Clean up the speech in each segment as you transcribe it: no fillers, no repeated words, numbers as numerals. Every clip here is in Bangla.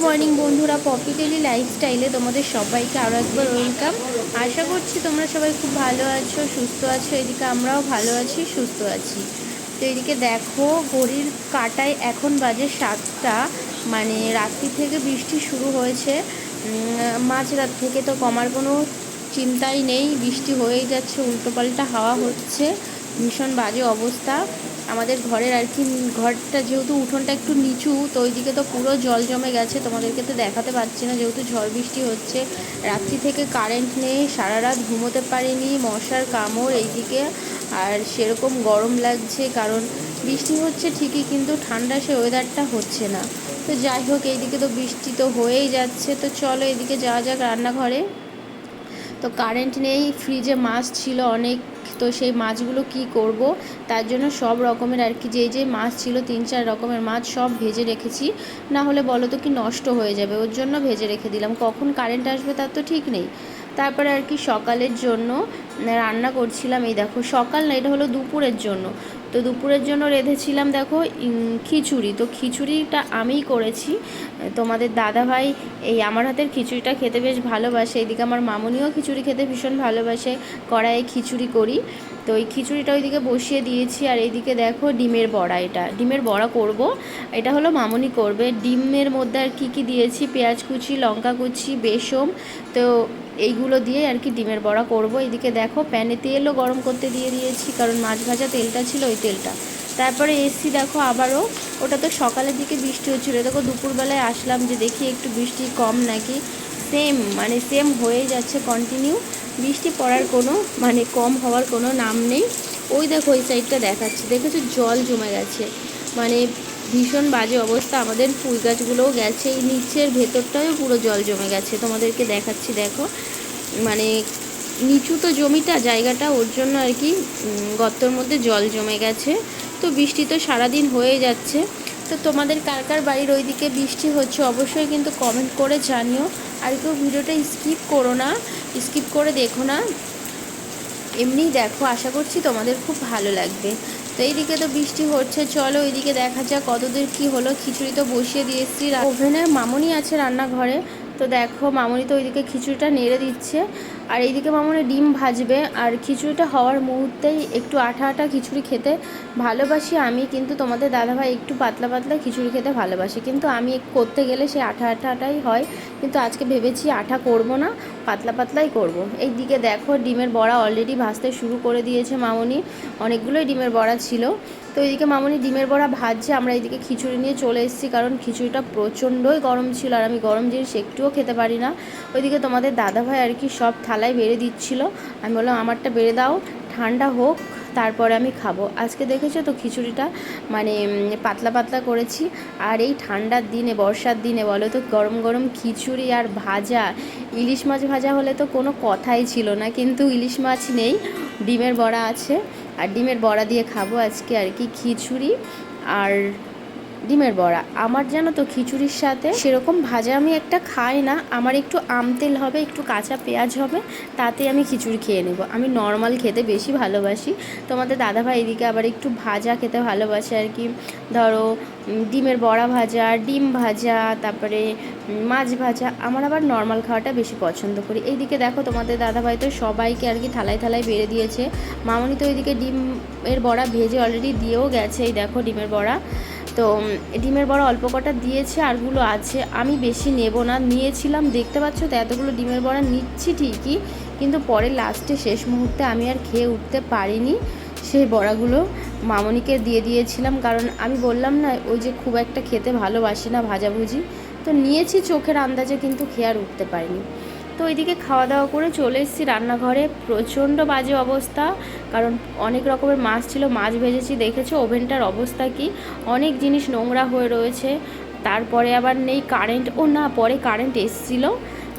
মর্নিং বন্ধুরা, পপি ডেলি লাইফস্টাইলে তোমাদের সবাইকে আরও একবার ওয়েলকাম। আশা করছি তোমরা সবাই খুব ভালো আছো, সুস্থ আছো। এদিকে আমরাও ভালো আছি, সুস্থ আছি। তো এদিকে দেখো, ঘড়ির কাঁটায় এখন বাজে 7টা। মানে রাত্রি থেকে বৃষ্টি শুরু হয়েছে, মাঝরাত থেকে তো কমার কোনো চিন্তাই নেই। বৃষ্টি হয়েই যাচ্ছে, উল্টোপাল্টা হাওয়া হচ্ছে, ভীষণ বাজে অবস্থা আমাদের ঘরের আর কি। ঘরটা যেহেতু উঠোনটা একটু নিচু, তো ওইদিকে তো পুরো জল জমে গেছে। তোমাদেরকে তো দেখাতে পারছি না, যেহেতু ঝড় বৃষ্টি হচ্ছে। রাত্রি থেকে কারেন্ট নেই, সারা রাত ঘুমোতে পারিনি, মশার কামড় এইদিকে। আর সেরকম গরম লাগছে, কারণ বৃষ্টি হচ্ছে ঠিকই, কিন্তু ঠান্ডা সে ওয়েদারটা হচ্ছে না। তো যাই হোক, এইদিকে তো বৃষ্টি তো হয়েই যাচ্ছে। তো চলো এদিকে যাওয়া যাক রান্নাঘরে। তো কারেন্ট নেই, ফ্রিজে মাছ ছিল অনেক, তো সেই মাছগুলো কি করব, তার জন্য সব রকমের আর কি যে মাছ ছিল 3-4 রকমের মাছ সব ভেজে রেখেছি। না হলে বলো তো কি নষ্ট হয়ে যাবে, ওর জন্য ভেজে রেখে দিলাম। কখন কারেন্ট আসবে তার তো ঠিক নেই। তারপরে আর কি সকালের জন্য রান্না করছিলাম। এই দেখো, সকাল না, এটা হলো দুপুরের জন্য। তো দুপুরের জন্য রেঁধেছিলাম দেখো খিচুড়ি। তো খিচুড়িটা আমিই করেছি। তোমাদের দাদাভাই এই আমার হাতের খিচুড়িটা খেতে বেশ ভালোবাসে। এদিকে আমার মামুনিও খিচুড়ি খেতে ভীষণ ভালোবাসে, কড়াইয়ে খিচুড়ি করি। তো এই খিচুড়িটা ওইদিকে বসিয়ে দিয়েছি। আর এইদিকে দেখো ডিমের বড়া, এটা ডিমের বড়া করব। এটা হলো মামুনি করবে। ডিমের মধ্যে আর কি দিয়েছি, পেঁয়াজ কুচি, লঙ্কা কুচি, বেসম, তো এইগুলো দিয়ে আর কি ডিমের বড়া করব। এদিকে দেখো প্যানে তেলও গরম করতে দিয়ে দিয়েছি, কারণ মাছ ভাজা তেলটা ছিল ওই তেলটা। তারপরে এসছি দেখো আবারও, ওটা তো সকালের দিকে বৃষ্টি হচ্ছিলো, দেখো দুপুরবেলায় আসলাম যে দেখি একটু বৃষ্টি কম নাকি। সেম হয়ে যাচ্ছে কন্টিনিউ, বৃষ্টি পড়ার কোনো মানে কম হওয়ার কোনো নাম নেই। ওই দেখো ওই সাইডটা দেখাচ্ছে, দেখেছো জল জমে গেছে, মানে ভীষণ বাজে অবস্থা। আমাদের ফুল গাছগুলোও গেছে, এই নিচের ভেতরটাও পুরো জল জমে গেছে। তোমাদেরকে দেখাচ্ছি দেখো, মানে নিচু তো জমিটা, জায়গাটা, ওর জন্য আর কি গর্তর মধ্যে জল জমে গেছে। তো বৃষ্টি তো সারাদিন হয়ে যাচ্ছে। তো তোমাদের কার কার বাড়ির ওইদিকে বৃষ্টি হচ্ছে অবশ্যই কিন্তু কমেন্ট করে জানিও। আর কেউ ভিডিওটা স্কিপ করো না, স্কিপ করে দেখো না, এমনিই দেখো, আশা করছি তোমাদের খুব ভালো লাগবে। তো এইদিকে তো বৃষ্টি হচ্ছে, চলো ওইদিকে দেখা যাক কতদূর কি হলো। খিচুড়ি তো বসিয়ে দিয়ে এসেছি, ওভেনে মামুনি আছে রান্নাঘরে। তো দেখো মামুনি তো ওইদিকে খিচুড়িটা নেড়ে দিচ্ছে, আর এইদিকে মামুনি ডিম ভাজবে। আর খিচুড়িটা হওয়ার মুহূর্তেই একটু আঠা আঠা খিচুড়ি খেতে ভালোবাসি আমি, কিন্তু তোমাদের দাদাভাই একটু পাতলা পাতলা খিচুড়ি খেতে ভালোবাসি, কিন্তু আমি করতে গেলে সে আঠা আঠাটাই হয়। কিন্তু আজকে ভেবেছি আঠা করব না, পাতলা পাতলাই করব। এইদিকে দেখো ডিমের বড়া অলরেডি ভাজতে শুরু করে দিয়েছে মামুনি, অনেকগুলোই ডিমের বড়া ছিল। তো এইদিকে মামুনি ডিমের বড়া ভাজছে, আমরা এইদিকে খিচুড়ি নিয়ে চলে এসেছি, কারণ খিচুড়িটা প্রচণ্ডই গরম ছিল, আর আমি গরম জিনিস একটুও খেতে পারি না। ওইদিকে তোমাদের দাদাভাই আর কি সব থালায় বেড়ে দিচ্ছিল, আমি বললাম আমারটা বেড়ে দাও, ঠান্ডা হোক তারপরে আমি খাবো। আজকে দেখেছো তো খিচুড়িটা মানে পাতলা পাতলা করেছি। আর এই ঠান্ডার দিনে, বর্ষার দিনে বলো তো, গরম গরম খিচুড়ি আর ভাজা, ইলিশ মাছ ভাজা হলে তো কোনো কথাই ছিল না, কিন্তু ইলিশ মাছ নেই, ডিমের বড়া আছে, আর ডিমের বড়া দিয়ে খাবো আজকে আর কি খিচুড়ি আর ডিমের বড়া। আমার জানো তো খিচুড়ির সাথে সেরকম ভাজা আমি একটা খাই না, আমার একটু আমতেল হবে, একটু কাঁচা পেঁয়াজ হবে, তাতে আমি খিচুড়ি খেয়ে নেব। আমি নর্মাল খেতে বেশি ভালোবাসি। তোমাদের দাদাভাই এদিকে আবার একটু ভাজা খেতে ভালোবাসে আর কি, ধরো ডিমের বড়া ভাজা, ডিম ভাজা, তারপরে মাছ ভাজা। আমার আবার নর্মাল খাওয়াটা বেশি পছন্দ করি। এইদিকে দেখো তোমাদের দাদাভাই তো সবাইকে আর কি থালায় থালায় বেড়ে দিয়েছে। মামনি তো ওইদিকে ডিমের বড়া ভেজে অলরেডি দিয়েও গেছে। এই দেখো ডিমের বড়া, তো ডিমের বড়া অল্প কটা দিয়েছে, আরগুলো আছে, আমি বেশি নেব না। নিয়েছিলাম দেখতে পাচ্ছ তো এতগুলো ডিমের বড়া নিচ্ছি ঠিকই, কিন্তু পরে লাস্টে শেষ মুহূর্তে আমি আর খেয়ে উঠতে পারিনি, সেই বড়াগুলো মামনিকে দিয়ে দিয়েছিলাম, কারণ আমি বললাম না ওই যে খুব একটা খেতে ভালোবাসি না ভাজাভুজি। তো নিয়েছি চোখের আন্দাজে, কিন্তু খেয়ে আর উঠতে পারিনি। তো ওইদিকে খাওয়া দাওয়া করে চলে এসেছি রান্নাঘরে। প্রচণ্ড বাজে অবস্থা, কারণ অনেক রকমের মাছ ছিল, মাছ ভেজেছি, দেখেছো ওভেনটার অবস্থা কি, অনেক জিনিস নোংরা হয়ে রয়েছে। তারপরে আবার নেই কারেন্ট, ও না পরে কারেন্ট এসেছিলো,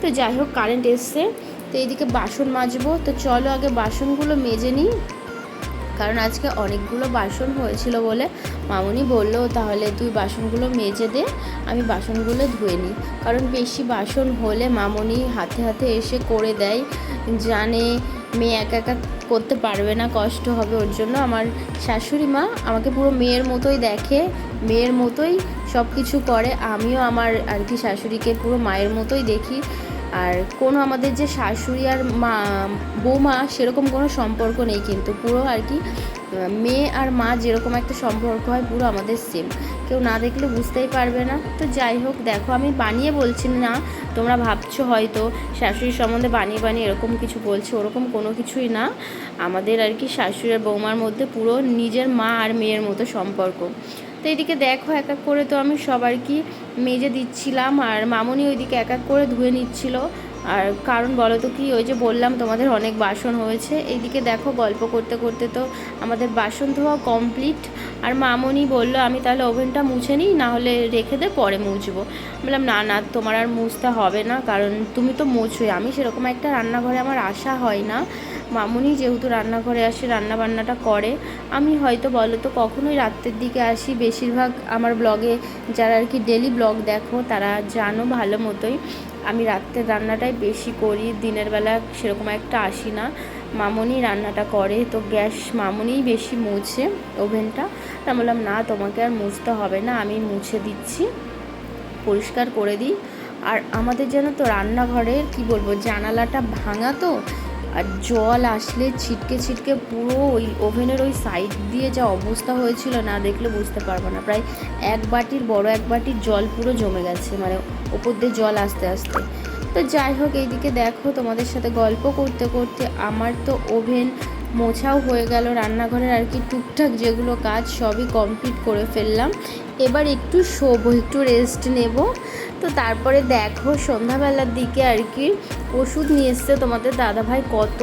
তো যাই হোক কারেন্ট এসছে। তো এইদিকে বাসন মাজবো, তো চলো আগে বাসনগুলো মেজে নিই, কারণ আজকে অনেকগুলো বাসন হয়েছিল বলে মামুনি বললো তাহলে তুই বাসনগুলো মেজে দে, আমি বাসনগুলো ধুয়ে নিই। কারণ বেশি বাসন হলে মামুনি হাতে হাতে এসে করে দেয়, জানে মেয়ে একা একা করতে পারবে না, কষ্ট হবে, ওর জন্য আমার শাশুড়ি মা আমাকে পুরো মেয়ের মতোই দেখে, মেয়ের মতোই সব কিছু করে। আমিও আমার আর কি শাশুড়িকে পুরো মায়ের মতোই দেখি। আর কোনো আমাদের যে শাশুড়ি আর মা বৌমা সেরকম কোনো সম্পর্ক নেই, কিন্তু পুরো আর কি মেয়ে আর মা যেরকম একটা সম্পর্ক হয় পুরো আমাদের সেম। কেউ না দেখলে বুঝতেই পারবে না। তো যাই হোক, দেখো আমি বানিয়ে বলছি না, তোমরা ভাবছো হয়তো শাশুড়ির সম্বন্ধে বানিয়ে বানিয়ে এরকম কিছু বলছে, ওরকম কোনো কিছুই না। আমাদের আর কি শাশুড়ি আর বৌমার মধ্যে পুরো নিজের মা আর মেয়ের মতো সম্পর্ক। তো এদিকে দেখো এক এক করে তো আমি সবার কি মেজে দিচ্ছিলাম, আর মামনি ওইদিকে এক এক করে ধুয়ে নিচ্ছিল। আর কারণ বলো তো কি, ওই যে বললাম তোমাদের অনেক বাসন হয়েছে। এইদিকে দেখো গল্প করতে করতে তো আমাদের বাসন ধোয়া কমপ্লিট। আর মামনি বললো আমি তাহলে ওভেনটা মুছে নিই, না হলে রেখে দে পরে মুছবো। বললাম না না, তোমার আর মুছতে হবে না, কারণ তুমি তো মোছোই। আমি সেরকম একটা রান্নাঘরে আমার আসা হয় না। মামনি যেহেতু রান্নাঘরে আসে রান্না বান্নাটা করে, আমি হয়তো বলো তো কখনোই রাত্রের দিকে আসি। বেশিরভাগ আমার ব্লগে যারা আর কি ডেলি ব্লগ দেখো তারা জানো ভালো মতোই আমি রাত্রের রান্নাটাই বেশি করি, দিনের বেলা সেরকম একটা আসি না। মামনি রান্নাটা করে, তো গ্যাস মামনিই বেশি মুছে ওভেনটা। তা বললাম না, তোমাকে আর মুছতে হবে না, আমি মুছে দিচ্ছি, পরিষ্কার করে দিই। আর আমাদের যেন তো রান্নাঘরের কি বলবো, জানালাটা ভাঙা তো, আর জল আসলে ছিটকে ছিটকে পুরো ওই ওভেনের ওই সাইড দিয়ে যা অবস্থা হয়েছিল, না দেখলে বুঝতে পারবো না। প্রায় বড় এক বাটির জল পুরো জমে গেছে, মানে ওপর দিয়ে জল আস্তে আস্তে। তো যাই হোক, এইদিকে দেখো তোমাদের সাথে গল্প করতে করতে আমার তো ওভেন মোছাও হয়ে গেল, রান্নাঘরের আর কি টুকটাক যেগুলো কাজ সবই কমপ্লিট করে ফেললাম। এবার একটু শোবো, একটু রেস্ট নেব। তো তারপরে দেখো সন্ধ্যাবেলার দিকে আর কি ওষুধ নিয়ে এসছে তোমাদের দাদাভাই কত,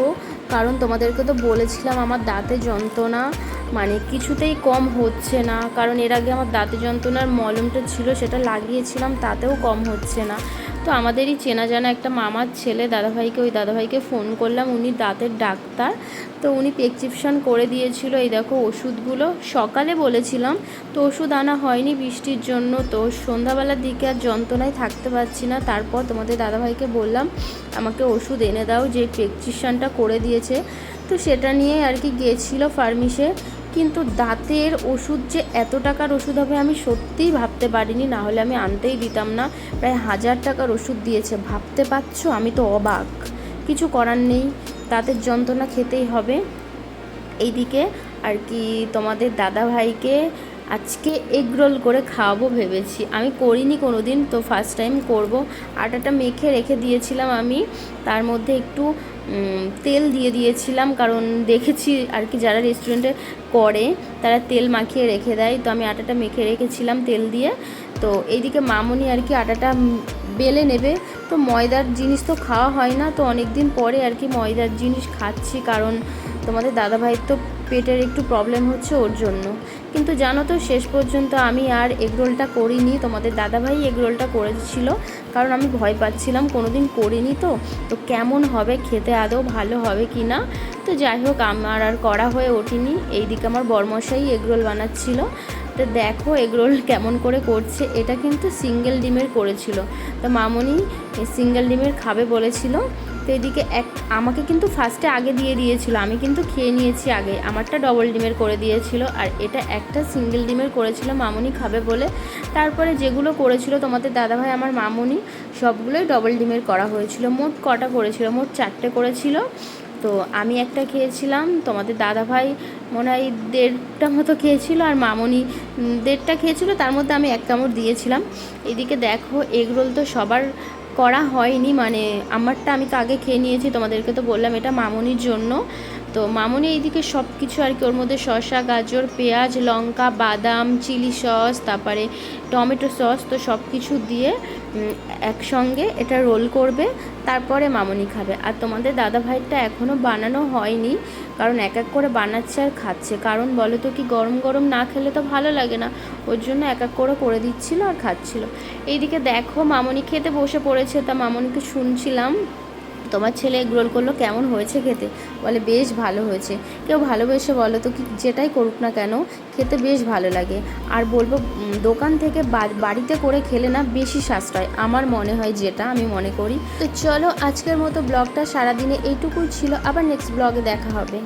কারণ তোমাদেরকে তো বলেছিলাম আমার দাঁতে যন্ত্রণা মানে কিছুতেই কম হচ্ছে না। কারণ এর আগে আমার দাঁতে যন্ত্রণার মলমটা ছিল, সেটা লাগিয়েছিলাম, তাতেও কম হচ্ছে না। তো আমাদেরই চেনা জানা একটা মামার ছেলে ওই দাদাভাইকে ফোন করলাম, উনি দাঁতের ডাক্তার। তো উনি প্রেসক্রিপশন করে দিয়েছিল এই দেখো ওষুধগুলো। সকালে বলেছিলাম, তো ওষুধ আনা হয়নি বৃষ্টির জন্য। তো সন্ধ্যাবেলার দিকে আর যন্ত্রণায় থাকতে পারছি না, তারপর তোমাদের দাদাভাইকে বললাম আমাকে ওষুধ এনে দাও, যে প্রেসক্রিপশনটা করে দিয়েছে। তো সেটা নিয়ে আর কি গিয়েছিল ফার্মেসিতে। কিন্তু দাঁতের ওষুধ যে এত টাকার ওষুধ হবে আমি সত্যিই ভাবতে পারিনি, না হলে আমি আনতেই দিতাম না। প্রায় 1000 টাকার ওষুধ দিয়েছে, ভাবতে পারছো? আমি তো অবাক। কিছু করার নেই, দাঁতের যন্ত্রণা খেতেই হবে। এইদিকে আর কি তোমাদের দাদাভাইকে আজকে এগ রোল করে খাওয়াবো ভেবেছি। আমি করিনি কোনো দিন, তো ফার্স্ট টাইম করব। আটাটা মেখে রেখে দিয়েছিলাম আমি, তার মধ্যে একটু তেল দিয়ে দিয়েছিলাম, কারণ দেখেছি আর কি যারা রেস্টুরেন্টে করে তারা তেল মাখিয়ে রেখে দেয়। তো আমি আটাটা মেখে রেখেছিলাম তেল দিয়ে। তো এইদিকে মামনি আর কি আটাটা বেলে নেবে। তো ময়দার জিনিস তো খাওয়া হয় না, তো অনেক দিন পরে আর কি ময়দার জিনিস খাচ্ছি, কারণ তোমাদের দাদাভাইয়ের তো পেটের একটু প্রবলেম হচ্ছে ওর জন্য। কিন্তু জানো তো শেষ পর্যন্ত আমি আর এগরোলটা করিনি, তোমাদের দাদাভাই এগরোলটা করেছিল, কারণ আমি ভয় পাচ্ছিলাম, কোনো দিন করিনি তো কেমন হবে খেতে, আদৌ ভালো হবে কি না। তো যাই হোক, আমার আর করা হয়ে ওঠেনি। এইদিকে আমার বরমশাই এগরোল বানাচ্ছিল। তো দেখো এগরোল কেমন করে করছে, এটা কিন্তু সিঙ্গেল ডিমের করেছিল। তো মামনি সিঙ্গেল ডিমের খাবে বলেছিল। তো এদিকে আমাকে কিন্তু ফার্স্টে আগে দিয়ে দিয়েছিল, আমি কিন্তু খেয়ে নিয়েছি আগে, আমারটা ডবল ডিমের করে দিয়েছিল, আর এটা একটা সিঙ্গেল ডিমের করেছিল মামনি খাবে বলে। তারপরে যেগুলো করেছিল তোমাদের দাদাভাই আমার মামনি সবগুলোই ডবল ডিমের করা হয়েছিল। মোট কটা করেছিল? মোট 4টে করেছিল। তো আমি একটা খেয়েছিলাম, তোমাদের দাদাভাই মনে হয় 1.5টা মতো খেয়েছিল, আর মামনি 1.5টা খেয়েছিল, তার মধ্যে আমি 1 কামড় দিয়েছিলাম। এদিকে দেখো এগরোল তো সবার করা হয়নি, মানে আমারটা আমি তো আগে খেয়ে নিয়েছি, তোমাদেরকে তো বললাম এটা মামনির জন্য। তো মামনি এইদিকে সব কিছু আর কি ওর মধ্যে শসা, গাজর, পেঁয়াজ, লঙ্কা, বাদাম, চিলি সস, তারপরে টমেটো সস, তো সব কিছু দিয়ে একসঙ্গে এটা রোল করবে, তারপরে মামনি খাবে। আর তোমাদের দাদাভাইটা এখনও বানানো হয়নি, কারণ এক এক করে বানাচ্ছে আর খাচ্ছে। কারণ বলো তো কি, গরম গরম না খেলে তো ভালো লাগে না, ওর জন্য এক এক করে দিচ্ছিল আর খাচ্ছিল। এইদিকে দেখো মামনি খেতে বসে পড়েছে, তা মামনিকে শুনছিলাম তোমার ছেলে এগ রোল করলো, কেমন হয়েছে খেতে? বলে বেশ ভালো হয়েছে। কেউ ভালোবেসে বলো তো কি যেটাই করুক না কেন খেতে বেশ ভালো লাগে। আর বলবো দোকান থেকে বাড়িতে করে খেলে না বেশি সাশ্রয়, আমার মনে হয়, যেটা আমি মনে করি। তো চলো আজকের মতো ব্লগটা সারাদিনে এইটুকুই ছিল, আবার নেক্সট ব্লগে দেখা হবে।